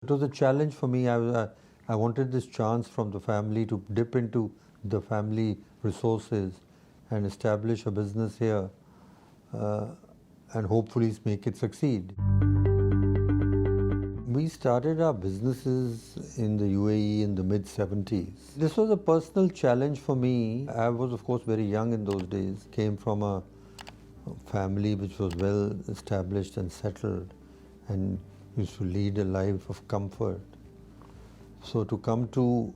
It was a challenge for me. I wanted this chance from the family to dip into the family resources and establish a business here uh, and hopefully make it succeed. We started our businesses in the UAE in the mid-70s. This was a personal challenge for me. I was, of course, very young in those days, came from a family which was well established and settled and used to lead a life of comfort. So to come to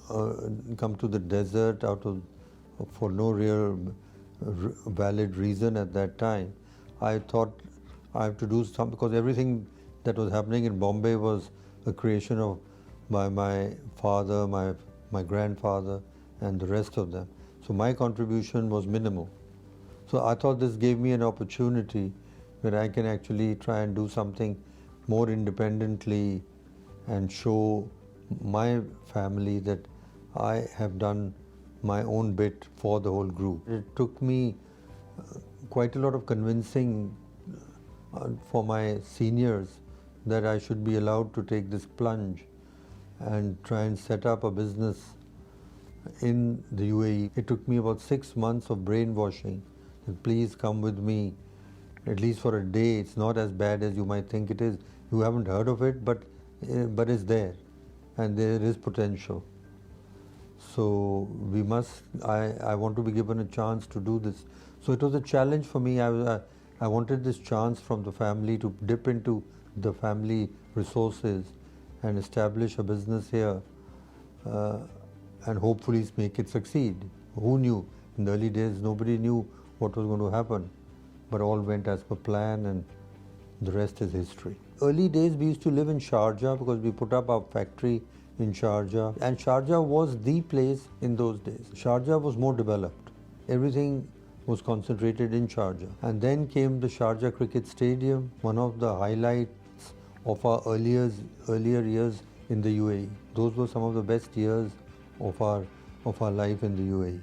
the desert for no real valid reason at that time, I thought I have to do something, because everything that was happening in Bombay was a creation of my father, my grandfather, and the rest of them. So my contribution was minimal. So I thought this gave me an opportunity where I can actually try and do something more independently and show my family that I have done my own bit for the whole group. It took me quite a lot of convincing for my seniors that I should be allowed to take this plunge and try and set up a business in the UAE. It took me about 6 months of brainwashing. Please come with me, at least for a day. It's not as bad as you might think it is. You haven't heard of it, but it's there, and there is potential. So I want to be given a chance to do this. So it was a challenge for me. I wanted this chance from the family to dip into the family resources and establish a business here and hopefully make it succeed. Who knew? In the early days, nobody knew what was going to happen, but all went as per plan, and the rest is history. Early days, we used to live in Sharjah because we put up our factory in Sharjah, and Sharjah was the place in those days. Sharjah was more developed. Everything was concentrated in Sharjah. And then came the Sharjah Cricket Stadium, one of the highlights of our earlier years in the UAE. Those were some of the best years of our life in the UAE.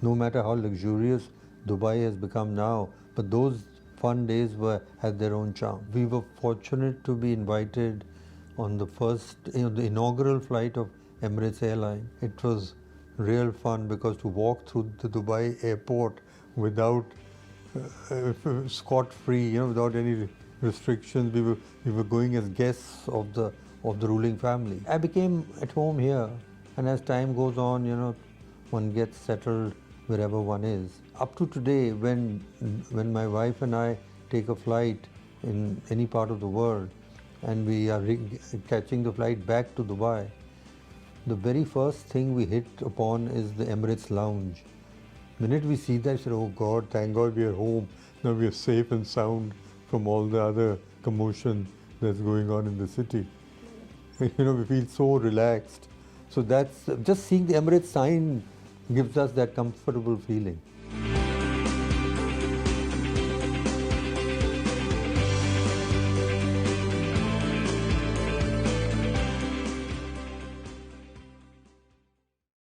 No matter how luxurious Dubai has become now, but those fun days had their own charm. We were fortunate to be invited on the the inaugural flight of Emirates airline. It was real fun because to walk through the Dubai airport without scot-free, without any restrictions, we were going as guests of the ruling family. I became at home here, and as time goes on, one gets settled wherever one is. Up to today, when my wife and I take a flight in any part of the world and we are catching the flight back to Dubai, the very first thing we hit upon is the Emirates lounge. The minute we see that, we say, oh God, thank God we are home. Now we are safe and sound from all the other commotion that's going on in the city. We feel so relaxed. So that's just seeing the Emirates sign gives us that comfortable feeling.